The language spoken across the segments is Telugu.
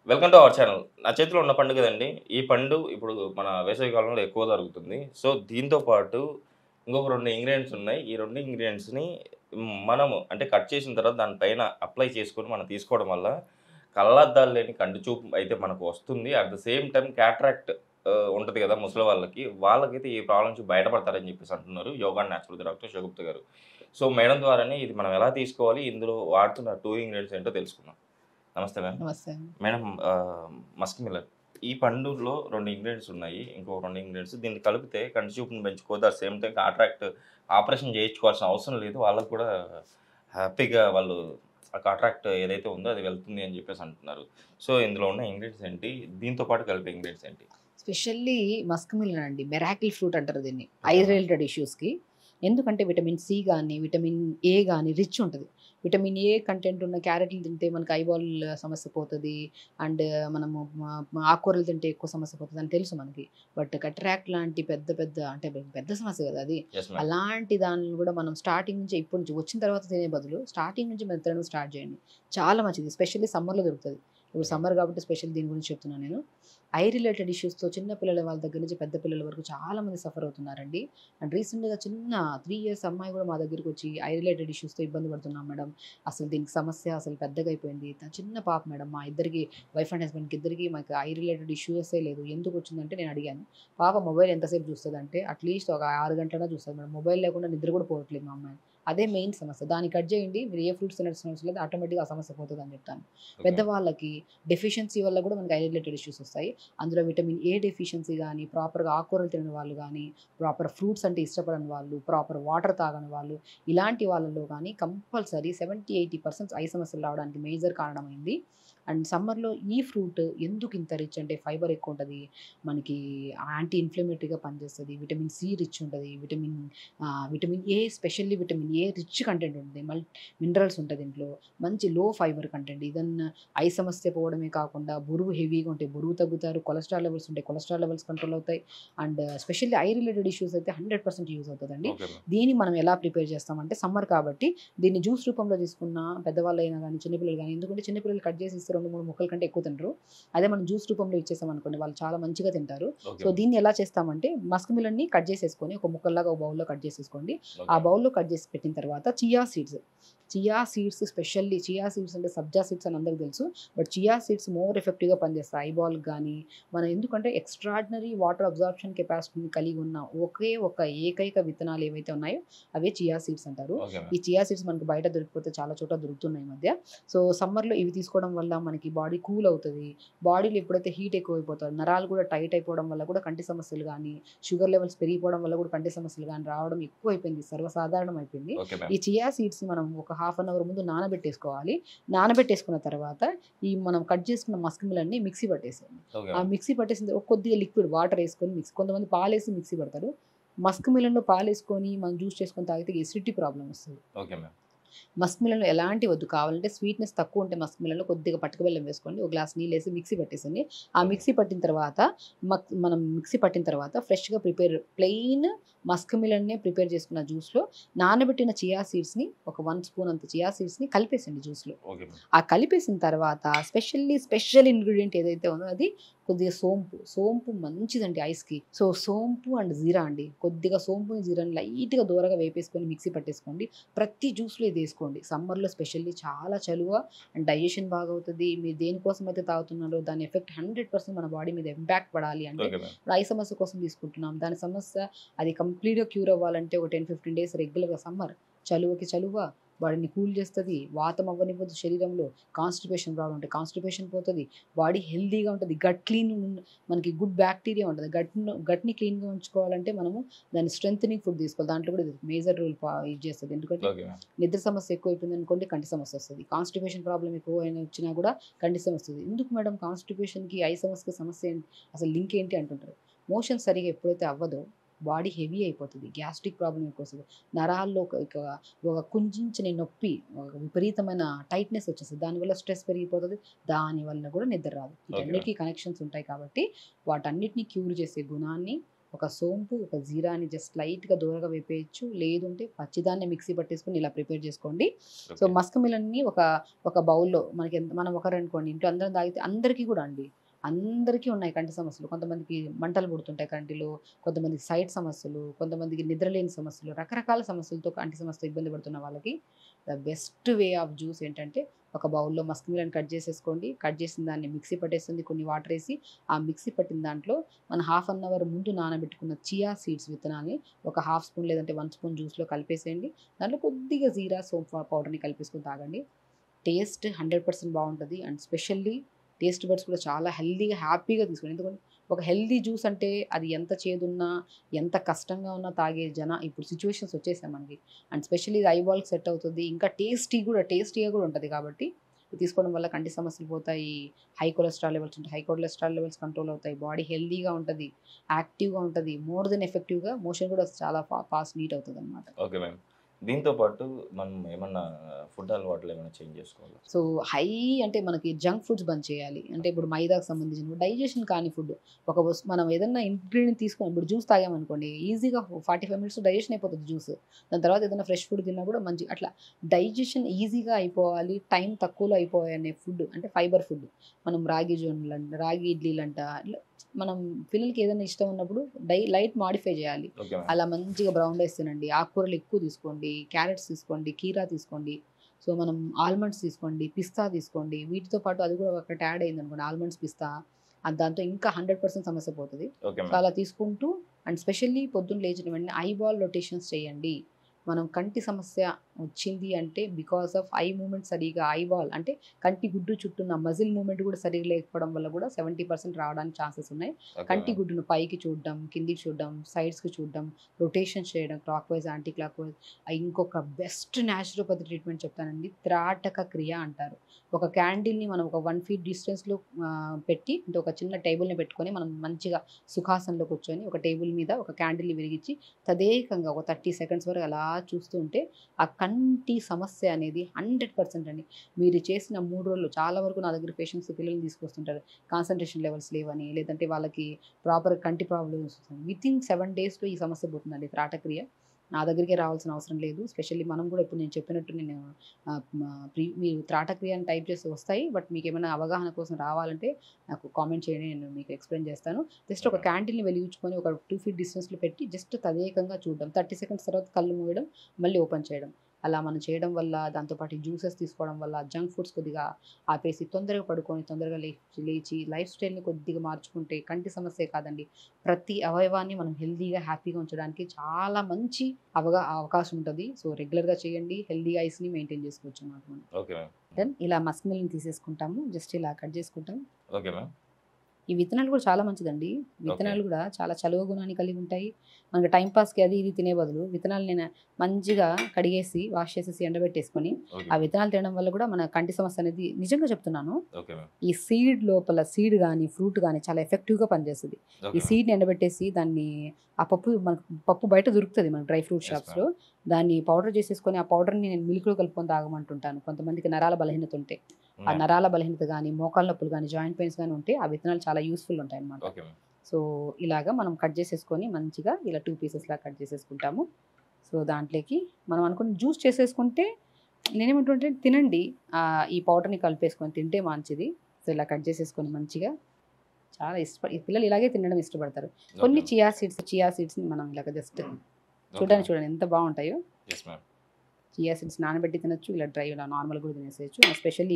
Welcome to our channel. నా చేతిలో ఉన్న పండు కదండీ! ఈ పండు ఇప్పుడు మన వేసవి కాలంలో ఎక్కువ దొరుకుతుంది. సో, దీంతో పాటు ఇంకొక 2 ఇంగ్రీడియెంట్స్ ఉన్నాయి. ఈ 2 ఇంగ్రీడియెంట్స్‌ని మనము అంటే కట్ చేసిన తర్వాత దాని పైన అప్లై చేసుకొని మనం తీసుకోవడం వల్ల కళ్ళద్దాలు లేని కంటి చూపు అయితే మనకు వస్తుంది. At the same time cataract ఉంటది కదా! ముసలి వాళ్ళకి. వాళ్ళకైతే ఈ ప్రాబ్లమ్ నుంచి బయటపడతారని చెప్పేసి అంటున్నారు. Yoga and natural doctor Shagufta గారు. సో, మేడం ద్వారానే ఇది మనం ఎలా తీసుకోవాలి? ఇందులో వాడుతున్న 2 ఇంగ్రీడియెంట్స్ ఏంటో తెలుసుకుందాం. నమస్తే మ్యామ్. నమస్తే అండి. Madam Musk Miller. ఈ పండులో 2 ఇంగ్రీడియెంట్స్ ఉన్నాయి. ఇంకో 2 ఇంగ్రీడియెంట్స్ దీన్ని కలిపితే కంటి చూపుని పెంచుకోవద్దు. At same time cataract operation చేయించుకోవాల్సిన అవసరం లేదు. వాళ్ళకి కూడా హ్యాపీగా వాళ్ళు ఆ కాట్రాక్ట్ ఏదైతే ఉందో అది వెళ్తుంది అని చెప్పేసి అంటున్నారు. సో, ఇందులో ఉన్న ఇంగ్రీడియెంట్స్ ఏంటి? దీంతో పాటు కలిపే ఇంగ్రీడియెంట్స్ ఏంటి? స్పెషల్లీ మస్క్ మిలన్ అండి. మెరాకిల్ ఫ్రూట్ అంటారు దీన్ని. I okay ma'am. రిలేటెడ్ ఇష్యూస్‌కి. ఎందుకంటే విటమిన్ సి గాని, విటమిన్ ఏ గాని రిచ్ ఉంటది. విటమిన్ ఏ కంటెంట్ ఉన్న క్యారెట్లు తింటే మనకు ఐబాల్ సమస్య పోతది. అండ్ మనము ఆకుకూరలు తింటే ఎక్కువ సమస్య పోతదని తెలుసు మనకి. బట్ కట్రాక్ట్ లాంటి పెద్ద పెద్ద అంటే పెద్ద సమస్య కదా అది. Yes ma'am. అలాంటి దాన్ని కూడా మనం స్టార్టింగ్ నుంచి ఇప్పటి నుంచి వచ్చిన తర్వాత తినే బదులు స్టార్టింగ్ నుంచి మీరు తినడం స్టార్ట్ చేయండి. చాలా మంచిది. స్పెషల్లీ సమ్మర్‌లో దొరుకుతది. ఇప్పుడు ఓకే. సమ్మర్ కాబట్టి స్పెషల్ దీని గురించి చెప్తున్నాను నేను. ఐ రిలేటెడ్ ఇష్యూస్‌తో చిన్న పిల్లల వాళ్ళ దగ్గర నుంచి పెద్ద పిల్లల వరకు చాలామంది సఫర్ అవుతున్నారండి. అండ్ రీసెంట్‌గా చిన్న 3 ఇయర్స్ అమ్మాయి కూడా మా దగ్గరికొచ్చి ఐ రిలేటెడ్ ఇష్యూస్‌తో ఇబ్బంది పడుతున్నాం మేడం. అసలు దీనికి సమస్య అసలు పెద్దగా అయిపోయింది. చిన్న పాప మేడం. మా ఇద్దరికి వైఫ్ అండ్ హస్బెండ్‌కి ఇద్దరికి మాకు ఐ రిలేటెడ్ ఇష్యూసే లేదు. ఎందుకొచ్చిందంటే నేను అడిగాను. పాప మొబైల్ ఎంతసేపు చూస్తదంటే అట్‌లీస్ట్ ఒక 6 గంటలైనా చూస్తది మేడం. మొబైల్ లేకుండా నిద్ర కూడా పోవట్లేదు మా అమ్మాయి. అదే మెయిన్ సమస్య. దాన్ని కట్ చేయండి. మీరు ఏ ఫ్రూట్స్ తినాల్సిన అవసరం లేదు. ఆటోమేటిక్‌గా ఆ సమస్య పోతదని చెప్తాను. ఓకే. పెద్దవాళ్ళకి డెఫిషియన్సీ వల్ల కూడా మనకి ఐ రిలేటెడ్ ఇష్యూస్ వస్తాయి. అందులో విటమిన్ ఏ డెఫిషియన్సీ గానీ, ప్రాపర్‌గా ఆకుకూరలు తినని వాళ్ళు గానీ, ప్రాపర్ ఫ్రూట్స్ అంటే ఇష్టపడని వాళ్ళు, ప్రాపర్ వాటర్ తాగని వాళ్ళు, ఇలాంటి వాళ్ళలో గానీ కంపల్సరీ 70, 80% ఐ సమస్యలు రావడానికి మేజర్ కారణమైంది. అండ్ సమ్మర్‌లో ఈ ఫ్రూట్ ఎందుకు ఇంత రిచ్ అంటే ఫైబర్ ఎక్కువుంటది. మనకి యాంటీ ఇన్‌ఫ్లమేటరీగా పనిచేస్తది. విటమిన్ సి రిచ్ ఉంటది. Vitamin A specially vitamin A rich content ఉంటుంది. మినరల్స్ ఉంటది దీంట్లో. మంచి లో ఫైబర్ కంటెంట్. ఐ సమస్య పోవడమే కాకుండా బరువు హెవీగా ఉంటే బరువు తగ్గుతారు. కొలెస్ట్రాల్ లెవెల్స్ ఉంటాయి. కొలెస్ట్రాల్ లెవెల్స్ కంట్రోల్ అవుతాయి. And specially I related issues అయితే 100% యూజ్ అవుతదండి. Okay ma'am. దీన్ని మనం ఎలా ప్రిపేర్ చేస్తామంటే సమ్మర్ కాబట్టి దీన్ని జ్యూస్ రూపంలో తీసుకున్న పెద్దవాళ్ళైనా గానీ, చిన్నపిల్లలు గానీ ఎందుకంటే చిన్నపిల్లలు కట్ చేసి ఇస్తే 2, 3 ముక్కల కంటే ఎక్కువ తినరు. అదే మనం జ్యూస్ రూపంలో ఇచ్చేసామనుకోండి వాళ్ళు చాలా మంచిగా తింటారు. Okay so, ma'am. దీన్ని ఎలా చేస్తామంటే మస్క్ మిలన్‌ని కట్ చేసేసుకొని ఒక ముక్కల్లాగా ఒక బౌల్‌లో కట్ చేసేసుకోండి. ఆ ఓకే. బౌల్‌లో కట్ చేసి పెట్టిన తర్వాత స్పెషల్లీ చియా సీడ్స్ అంటే సబ్జా సీడ్స్ అని అందరికి తెలుసు. బట్ చియా సీడ్స్ మోర్ ఎఫెక్టివ్‌గా పనిచేస్తాయి. ఐబాల్‌కి గానీ, మనం ఎందుకంటే ఎక్స్ట్రార్డినరీ వాటర్ అబ్జార్ప్షన్ కెపాసిటీని కలిగి ఉన్న ఒకే ఒక ఏకైక విత్తనాలు ఏవైతే ఉన్నాయో అవే చియా సీడ్స్ అంటారు. ఓకే ఈ మ్యామ్. చియా సీడ్స్ మనకు బయట దొరికిపోతే చాలా చోట్ల దొరుకుతున్నాయి ఈ మధ్య. సో, సమ్మర్‌లో ఇవి తీసుకోవడం వల్ల మనకి బాడీ కూల్ అవుతది. బాడీలో ఎప్పుడైతే హీట్ ఎక్కువైపోతాదో నరాలు కూడా టైట్ అయిపోవడం వల్ల కూడా కంటి సమస్యలు గానీ, షుగర్ లెవెల్స్ పెరిగిపోవడం వల్ల కూడా కంటి సమస్యలు గానీ రావడం ఎక్కువైపోయింది. సర్వసాధారణం అయిపోయింది. ఓకే ఈ మ్యామ్. చియా సీడ్స్‌ని మనం ఒక హాఫ్ అన్ అవర్ ముందు నానబెట్టేసుకోవాలి. నానబెట్టేసుకున్న తర్వాత ఈ మనం కట్ చేసుకున్న మస్క్ మిలన్‌ని మిక్సీ పట్టేసేయండి. ఓకే ఆ మ్యామ్. మిక్సీ పట్టేసిన తర్వాత కొద్దిగా లిక్విడ్ వాటర్ ఏసుకొని కొంతమంది పాలేసి మిక్సీ పడతారు. మస్క్ మిలన్‌లో పాలేసుకొని మనం జ్యూస్ చేసుకొని తాగితే ఎసిడిటీ ప్రాబ్లమ్ వస్తది. Okay ma'am. మస్క్ మిలన్‌లో ఎలాంటి వద్దు. కావాలంటే స్వీట్‌నెస్ తక్కువుంటే మస్క్ మిలన్‌లో కొద్దిగా పటిక బెల్లం వేసుకోండి. ఒక గ్లాస్ నీళ్ళేసి మిక్సీ పట్టేసండి. ఆ ఓకే. మిక్సీ పట్టిన తర్వాత మనం మిక్సీ పట్టిన తర్వాత ఫ్రెష్‌గా ప్లెయిన్ మస్క్ మిలన్‌నే ప్రిపేర్ చేసుకున్న జ్యూస్‌లో నానబెట్టిన చియా సీడ్స్‌ని ఒక 1 స్పూన్ అంత చియా సీడ్స్‌ని కలిపేసండి జ్యూస్‌లో. Okay ma'am. ఆ కలిపేసిన తర్వాత స్పెషల్ ఇంగ్రీడియెంట్ ఏదైతే ఉందో అది కొద్దిగా సోంపు. సోంపు మంచిదండి ఐస్‌కి. సో, సోంపు అండ్ జీరా అండి. కొద్దిగా సోంపుని, జీరాని లైట్‌గా దోరగా వేపేసుకొని మిక్సీ పట్టేసుకోండి. ప్రతి జ్యూస్‌లో ఇదేసుకోండి. సమ్మర్‌లో స్పెషల్లీ చాలా చలువ అండ్ డైజెషన్ బాగవుతది. మీరు దేనికోసమైతే తాగుతున్నారో దాని ఎఫెక్ట్ 100% మన బాడీ మీద ఇంపాక్ట్ పడాలి అంటే ఓకే మ్యామ్. ఇప్పుడు ఐ సమస్య కోసం తీసుకుంటున్నాం. దాని సమస్య అది కంప్లీట్‌గా క్యూర్ అవ్వాలంటే ఒక 10, 15 డేస్ రెగ్యులర్‌గా చలువకి చలువ, బాడీని కూల్ చేస్తది. వాతం అవ్వనివ్వదు శరీరంలో. కాన్‌స్టిపేషన్ ప్రాబ్లమ్ ఉంటే కాన్‌స్టిపేషన్ పోతది. బాడీ హెల్తీగా ఉంటది. మనకి గుడ్ బాక్టీరియా ఉంటది. గట్‌ని క్లీన్‌గా ఉంచుకోవాలంటే మనము దాన్ని స్ట్రెంథెనింగ్ ఫుడ్ తీసుకోవాలి. దాంట్లో కూడా ఇది మేజర్ రోల్ ఇది చేస్తది. ఎందుకంటే ఓకే మ్యామ్. నిద్ర సమస్య ఎక్కువైపోయిందనుకోండి కంటి సమస్య వస్తది. కాన్‌స్టిపేషన్ ప్రాబ్లమ్ ఎక్కువైనా వచ్చినా కూడా కంటి సమస్య వస్తది. ఎందుకు మేడం కాన్‌స్టిపేషన్‌కి, ఐ సమస్యకి సమస్య ఏంటి? అసలు లింక్ ఏంటి అంటుంటారు. మోషన్ సరిగ్గా ఎప్పుడైతే అవ్వదో బాడీ హెవీ అయిపోతది. గ్యాస్ట్రిక్ ప్రాబ్లమ్ ఎక్కువొస్తది. నరాల్లో ఒక కుంచించని నొప్పి, ఒక విపరీతమైన టైట్‌నెస్ వచ్చేస్తది. దానివల్ల స్ట్రెస్ పెరిగిపోతది. దానివల్ల కూడా నిద్ర రాదు. Okay ma'am. వీటన్నిటికి కనెక్షన్స్ ఉంటాయి కాబట్టి వాటన్నిటిని క్యూర్ చేసే గుణాన్ని ఒక సోంపు, ఒక జీరాని జస్ట్ లైట్‌గా దూరగా వేపేయొచ్చు. లేదంటే పచ్చిదాన్నే మిక్సీ పట్టేసుకొని ఇలా ప్రిపేర్ చేసుకోండి. So, okay. మస్క్ మిలన్‌ని ఒక బౌల్‌లో మనం ఒకరనుకోండి ఇంట్లో అందరం తాగితే అందరికీ కూడా అండి. అందరికీ ఉన్నాయి కంటి సమస్యలు. కొంతమందికి మంటలు పుడుతుంటాయి కంటిలో, కొంతమందికి సైట్ సమస్యలు, కొంతమందికి నిద్రలేని సమస్యలు, రకరకాల సమస్యలతో కంటి సమస్యతో ఇబ్బంది పడుతున్న వాళ్ళకి the best way of juice ఏంటంటే ఒక బౌల్‌లో మస్క్ మిలన్ కట్ చేసేసుకోండి. కట్ చేసిన దాన్ని మిక్సీ పట్టేస్తుంది కొన్ని వాటర్ ఏసి. ఆ మిక్సీ పట్టిన దాంట్లో మనం హాఫ్ అన్ అవర్ ముందు నానబెట్టుకున్న చియా సీడ్స్ విత్తనాల్ని ఒక హాఫ్ స్పూన్ లేదంటే 1 స్పూన్ జ్యూస్‌లో కలిపేసేయండి. దాంట్లో కొద్దిగా జీరా సోంపు పౌడర్‌ని కలిపేసుకొని తాగండి. టేస్ట్ 100% బావుంటది. అండ్ స్పెషల్లీ టేస్ట్ బడ్స్ కూడా చాలా హెల్తీగా, హ్యాపీగా తీసుకోండి. ఎందుకంటే ఒక హెల్తీ జ్యూస్ అంటే అది ఎంత చేదున్నా, ఎంత కష్టంగా ఉన్నా తాగే ఇప్పుడు సిట్యుయేషన్స్ వచ్చేసాయి మనకి. అండ్ స్పెషల్లీ ఇది ఐబాల్‌కి సెట్ అవుతది. ఇంకా టేస్టీగా కూడా ఉంటది కాబట్టి ఇది తీసుకోవడం వల్ల కంటి సమస్యలు పోతాయి. హై కొలెస్ట్రాల్ లెవెల్స్ ఉంటాయి. హై కొలెస్ట్రాల్ లెవెల్స్ కంట్రోల్ అవుతాయి. బాడీ హెల్తీగా ఉంటది. యాక్టివ్‌గా ఉంటది. మోర్ దెన్ ఎఫెక్టివ్‌గా మోషన్ కూడా చాలా ఫాస్ట్ నీట్ అవుతదనమాట. Okay ma'am. దీంతో పాటు మనం ఏమన్నా ఫుడ్ అలవాట్లు ఏమైనా చేంజ్ చేసుకోవాలా? సో, హై అంటే మనకి జంక్ ఫుడ్స్ బంద్ చేయాలి. అంటే ఇప్పుడు మైదాకు సంబంధించిన డైజెషన్ కాని ఫుడ్. మనం ఏదన్నా ఇంగ్రీడియెంట్ తీసుకొని ఇప్పుడు జ్యూస్ తాగామనుకోండి, ఈజీగా 45 మినిట్స్‌లో డైజెషన్ అయిపోతది జ్యూస్. దాని తర్వాత ఏదైనా ఫ్రెష్ ఫుడ్ తిన్నా కూడా అట్లా డైజెషన్ ఈజీగా అయిపోవాలి, టైం తక్కువలో అయిపోవాలనే ఫుడ్ అంటే ఫైబర్ ఫుడ్. మనం రాగి జోన్లంట, రాగి ఇడ్లీలంట ఇట్లా మనం పిల్లలకి ఏదైనా ఇష్టం ఉన్నప్పుడు లైట్ మోడిఫై చేయాలి. Okay ma'am. అలా మంచిగా బ్రౌన్ రైస్ తినండి. ఆకుకూరలు ఎక్కువ తీసుకోండి. క్యారెట్స్ తీసుకోండి. కీరా తీసుకోండి. సో, మనం ఆల్మండ్స్ తీసుకోండి, పిస్తా తీసుకోండి. వీటితో పాటు అది కూడా ఒకటి యాడ్ అయిందనుకోండి ఆల్మండ్స్, పిస్తా దాంతో ఇంకా 100% సమస్య పోతది. Okay so, ma'am. అలా తీసుకుంటూ అండ్ స్పెషల్లీ పొద్దున్న లేచిన వెంటనే ఐబాల్ రొటేషన్స్ చేయండి. మనం కంటి సమస్య వచ్చింది అంటే బికాస్ ఆఫ్ ఐ మూవ్‌మెంట్ సరిగ్గా ఐబాల్ అంటే కంటి గుడ్డు చుట్టూ ఉన్న మజిల్ మూవ్‌మెంట్ కూడా సరిగ్గా లేకపోవడం వల్ల కూడా 70% రావడానికి ఛాన్సెస్ ఉన్నాయి. ఓకే కంటి మ్యామ్. గుడ్డును పైకి చూడడం, కిందికి చూడడం, సైడ్స్‌కి చూడడం, రొటేషన్స్ చేయడం clockwise, anticlockwise. ఇంకొక బెస్ట్ న్యాచురోపతి ట్రీట్మెంట్ చెప్తానండి. త్రాటక క్రియ అంటారు. ఒక క్యాండిల్‌ని మనం ఒక 1 ఫీట్ డిస్టెన్స్‌లో పెట్టి అంటే ఒక చిన్న టేబుల్‌ని పెట్టుకొని మనం మంచిగా సుఖాసనంలో కూర్చొని ఒక టేబుల్ మీద ఒక క్యాండిల్‌ని వెలిగించి తదేకంగా ఒక 30 సెకండ్స్ వరకు అలా చూస్తూ ఉంటే ఆ కంటి సమస్య అనేది 100% అండి. మీరు చేసిన 3 రోజులు చాలా వరకు నా దగ్గర పేషెంట్స్ పిల్లల్ని తీసుకొస్తుంటారు. కాన్సంట్రేషన్ లెవెల్స్ లేవని, లేదంటే వాళ్ళకి ప్రాపర్ కంటి ప్రాబ్లమ్స్ వితిన్ 7 డేస్‌లో ఈ సమస్య పోతుందండి త్రాటక్రియ. నా దగ్గరికే రావాల్సిన అవసరం లేదు. స్పెషల్లీ మనం కూడా ఇప్పుడు నేను చెప్పినట్టు నేను మీరు త్రాటక్రియ అని టైప్ చేస్తే వస్తాయి. బట్ మీకేమైనా అవగాహన కోసం రావాలంటే నాకు కామెంట్ చేయండి. నేను మీకు ఎక్స్‌ప్లెయిన్ చేస్తాను. జస్ట్ ఒక ఓకే. క్యాండిల్‌ని వెలిగించుకొని ఒక 2 ఫీట్ డిస్టెన్స్‌లో పెట్టి జస్ట్ తదేకంగా చూడడం. 30 సెకండ్స్ తర్వాత కళ్ళు మూయడం, మళ్ళీ ఓపెన్ చేయడం. అలా మనం చేయడం వల్ల దాంతో పాటు జ్యూసెస్ తీసుకోవడం వల్ల జంక్ ఫుడ్స్ కొద్దిగా ఆపేసి తొందరగా పడుకొని తొందరగా లేచి లైఫ్ స్టైల్‌ని కొద్దిగా మార్చుకుంటే కంటి సమస్యే కాదండి. ప్రతి అవయవాన్ని మనం హెల్తీగా, హ్యాపీగా ఉంచడానికి చాలా మంచి అవకాశం ఉంటది. సో, రెగ్యులర్‌గా చేయండి. హెల్తీ ఐస్‌ని మెయింటైన్ చేసుకోవచ్చనమాట మనం. Okay ma'am. దెన్ ఇలా మస్క్ మిల్‌ని తీసేసుకుంటాము. జస్ట్ ఇలా కట్ చేసుకుంటాం. Okay ma'am. ఈ విత్తనాలు కూడా చాలా మంచిదండి. ఓకే. విత్తనాలు కూడా చాలా చలువ గుణాన్ని కలిగి ఉంటాయి. మనకి టైమ్ పాస్‌కి అది ఇది తినే బదులు విత్తనాలు నేను మంచిగా కడిగేసి, వాష్ చేసేసి, ఎండబెట్టేసుకొని, ఓకే ఆ మ్యామ్. విత్తనాలు తినడం వల్ల కూడా మన కంటి సమస్య అనేది నిజంగా చెప్తున్నాను. Okay ma'am. ఈ సీడ్ గాని, ఫ్రూట్ గాని చాలా ఎఫెక్టివ్‌గా పనిచేస్తది. ఈ ఓకే మ్యామ్. సీడ్‌ని ఎండబెట్టేసి దాన్ని ఆ మనకు పప్పు బయట దొరుకుతది మనకు డ్రై ఫ్రూట్ యెస్ షాప్స్‌లో. మ్యామ్. దాన్ని పౌడర్ చేసేసుకొని ఆ పౌడర్‌ని నేను మిల్క్‌లో కలుపుకొని తాగమంటుంటాను. కొంతమందికి నరాల బలహీనత ఉంటే. ఆ యాహ్! నరాల బలహీనత గాని, మోకాళ్ళ నొప్పులు గాని, జాయింట్ పెయిన్స్ గాని ఉంటే ఆ విత్తనాలు చాలా యూజ్‌ఫుల్ ఉంటాయన్నమాట. Okay ma'am. సో, ఇలాగా మనం కట్ చేసేసుకొని మంచిగా ఇలా 2 పీసెస్‌లాగా కట్ చేసేసుకుంటాము. సో, దాంట్లోకి మనం అనుకున్న జ్యూస్ చేసేసుకుంటే నేనేమంటుంటే తినండి. ఈ పౌడర్‌ని కలిపేసుకొని తింటే మంచిది. సో, ఇలా కట్ చేసేసుకొని మంచిగా చాలా ఈ పిల్లలు ఇలాగే తినడం ఇష్టపడతారు. ఓకే కొన్ని మ్యామ్. చియా సీడ్స్‌ని మనం ఇలాగ జస్ట్ ఓకే మ్యామ్. చూడండి ఎంత బావుంటాయో. Yes ma'am. చియా సీడ్స్ నానబెట్టి తినొచ్చు. ఇలా నార్మల్‌గా కూడా తినేసేయొచ్చు. ఎస్పెషల్లీ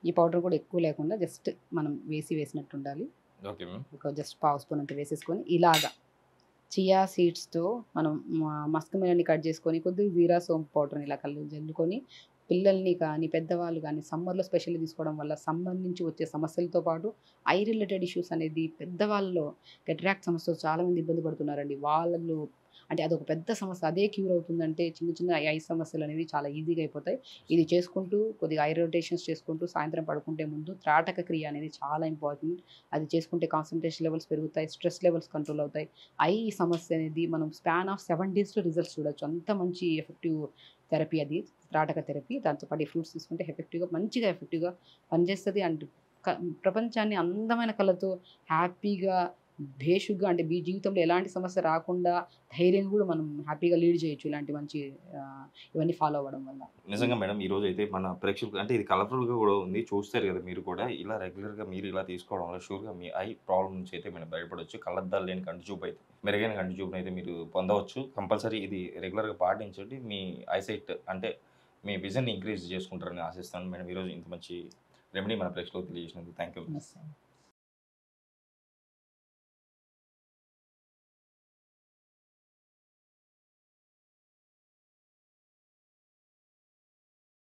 ఈ పౌడర్ కూడా ఎక్కువ లేకుండా జస్ట్ మనం వేసినట్టుండాలి. Okay ma'am. ఒక జస్ట్ పావు స్పూన్ అంత వేసేసుకొని ఇలాగా చియా సీడ్స్‌తో మనం మస్క్ మిలన్‌ని కట్ చేసుకొని కొద్దిగా జీరా సోంపు పౌడర్‌ని ఇలా జల్లుకొని పిల్లల్ని కానీ, పెద్దవాళ్ళు కానీ సమ్మర్‌లో స్పెషల్లీ తీసుకోవడం వల్ల సమ్మర్ నుంచి వచ్చే సమస్యలతో పాటు ఐ రిలేటెడ్ ఇష్యూస్ అనేది పెద్దవాళ్ళలో కేటరాక్ట్ సమస్యతో చాలామంది ఇబ్బంది పడుతున్నారండి. వాళ్ళు అంటే అదొక పెద్ద సమస్య. అదే క్యూర్ అవుతుందంటే చిన్న చిన్న ఐ సమస్యలు అనేవి చాలా ఈజీగా అయిపోతాయి. ఇది చేసుకుంటూ కొద్దిగా ఐ రొటేషన్స్ చేసుకుంటూ సాయంత్రం పడుకుంటే ముందు త్రాటక క్రియ అనేది చాలా ఇంపార్టెంట్. అది చేసుకుంటే కాన్సంట్రేషన్ లెవెల్స్ పెరుగుతాయి. స్ట్రెస్ లెవెల్స్ కంట్రోల్ అవుతాయి. ఐ సమస్య అనేది మనం స్పాన్ ఆఫ్ 7 డేస్‌లో రిజల్ట్స్ చూడొచ్చు. అంత మంచి ఎఫెక్టివ్ థెరపీ అది త్రాటక థెరపీ. దాంతో పాటు ఈ ఫ్రూట్స్ తీసుకుంటే మంచిగా ఎఫెక్టివ్‌గా పనిచేస్తది. అండ్ క ప్రపంచాన్ని అందమైన కళ్ళతో హ్యాపీగా భేషుగ్గా అంటే మీ జీవితంలో ఎలాంటి సమస్య రాకుండా ధైర్యంగా కూడా మనం హ్యాపీగా లీడ్ చేయొచ్చు ఇలాంటి మంచి ఇవన్నీ ఫాలో అవ్వడం వల్ల. నిజంగా మేడం ఈరోజు అయితే మన ప్రేక్షకులు అంటే ఇది కలర్ఫుల్గా కూడా ఉంది, చూస్తారు కదా మీరు కూడా. ఇలా రెగ్యులర్గా మీరు ఇలా తీసుకోవడం వల్ల షూర్గా మీ ఐ ప్రాబ్లం నుంచి అయితే మీరు బయటపడవచ్చు. కళ్ళద్దాలు లేని కంటి చూపు అయితే మెరుగైన కంటి చూపుని అయితే మీరు పొందవచ్చు. కంపల్సరీ ఇది రెగ్యులర్గా పాటించండి. మీ ఐసైట్ అంటే మీ విజన్ ఇంక్రీజ్ చేసుకుంటారని ఆశిస్తాను మేడం. ఈరోజు ఇంత మంచి రెమెడీ మన ప్రేక్షకులకు తెలియజేసినందుకు థ్యాంక్ యూ. నమస్తే.